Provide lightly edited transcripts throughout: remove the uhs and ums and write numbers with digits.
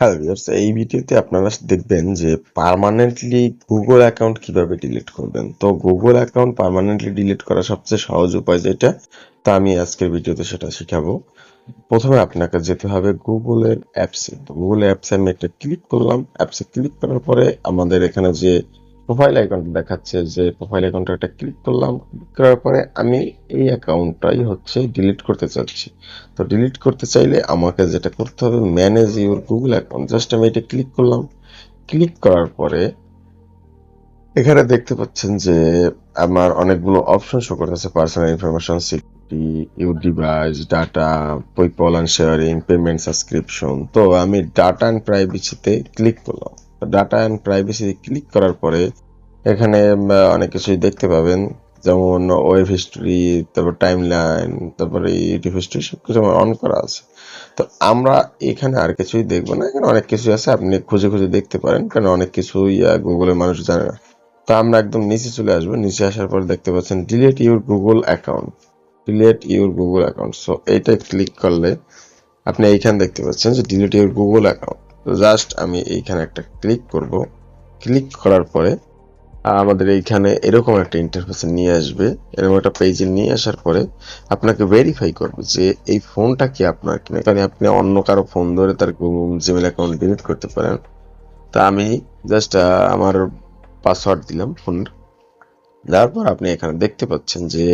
Hello viewers, এই ভিডিওতে আপনারা দেখবেন যে পার্মানেন্টলি গুগল অ্যাকাউন্ট কিভাবে ডিলিট করবেন। তো গুগল অ্যাকাউন্ট পার্মানেন্টলি ডিলিট করার সবচেয়ে সহজ উপায় যেটা, তা আমি আজকের ভিডিওতে সেটা শিখাবো। প্রথমে আপনাকে যেতে হবে গুগলের অ্যাপসে। তো গুগল অ্যাপসে আমি একটা ক্লিক করলাম। অ্যাপসে ক্লিক করার পরে আমাদের এখানে যে প্রোফাইল আইকনটা দেখাচ্ছে, যে প্রোফাইল আইকনটা একটা ক্লিক করলাম। ক্লিক করার পরে আমি এই অ্যাকাউন্টটাই হচ্ছে ডিলিট করতে চাচ্ছি। তো ডিলিট করতে চাইলে আমাকে যেটা করতে হবে, manage your Google account. Just আমি এটা ক্লিক করলাম। ক্লিক করার পরে এখানে দেখতে পাচ্ছেন যে আমার অনেকগুলো অপশন শো করতেছে: personal information, security, your device, data, PayPal and sharing, payment, subscription. তো আমি ডাটা অ্যান্ড প্রাইভেসিতে ক্লিক করলাম। ডাটা অ্যান্ড প্রাইভেসিতে ক্লিক করার পরে এখানে অনেক কিছুই দেখতে পাবেন, যেমন ওয়েব হিস্ট্রি, তারপর টাইম লাইন, তারপরে ইউটিউব হিস্ট্রি, সবকিছু আমার অন করা আছে। তো আমরা এখানে আর কিছুই দেখবো না, এখানে অনেক কিছুই আছে, আপনি খুঁজে খুঁজে দেখতে পারেন, কারণ অনেক কিছুই গুগলের মানুষ জানে না। তো আমরা একদম নিচে চলে আসবো। নিচে আসার পর দেখতে পাচ্ছেন delete your Google account, delete your Google account. So এইটা ক্লিক করলে আপনি এইখানে দেখতে পাচ্ছেন যে ডিলিট ইউর গুগল অ্যাকাউন্ট। তো জাস্ট আমি এইখানে একটা ক্লিক করব। ক্লিক করার পরে আমাদের এইখানে এরকম একটা ইন্টারফেসে নিয়ে আসবে। এরকম একটা পেজে নিয়ে আসার পরে আপনাকে ভেরিফাই করবে যে এই ফোনটা কি আপনার কিনা, কারণ আপনি অন্য কারো ফোন ধরে তার জিমেল অ্যাকাউন্ট ডিলিট করতে পারেন। তা আমি জাস্ট আমার পাসওয়ার্ড দিলাম ফোনের। দেওয়ার পর আপনি এখানে দেখতে পাচ্ছেন যে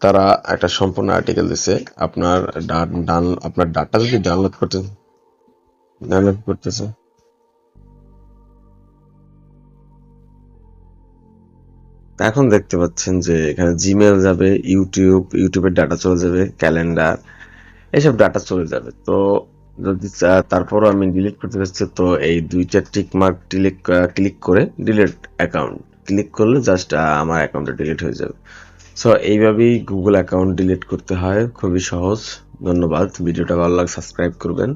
তারা একটা সম্পূর্ণ আর্টিকেল দিছে। আপনার আপনার ডাটা যদি ডাউনলোড করতেছে। এখন দেখতে পাচ্ছেন যে এখানে জিমেল যাবে, ইউটিউবের ডাটা চলে যাবে, ক্যালেন্ডার, এসব ডাটা চলে যাবে। তো যদি তারপরও আমি ডিলিট করতে চাচ্ছি, তো এই দুইটা টিক মার্ক ক্লিক করে ডিলিট অ্যাকাউন্ট ক্লিক করলে জাস্ট আমার অ্যাকাউন্টটা ডিলিট হয়ে যাবে। সো এইভাবেই গুগল অ্যাকাউন্ট ডিলিট করতে হয়, খুবই সহজ। ধন্যবাদ। ভিডিওটা ভালো লাগলে সাবস্ক্রাইব করবেন।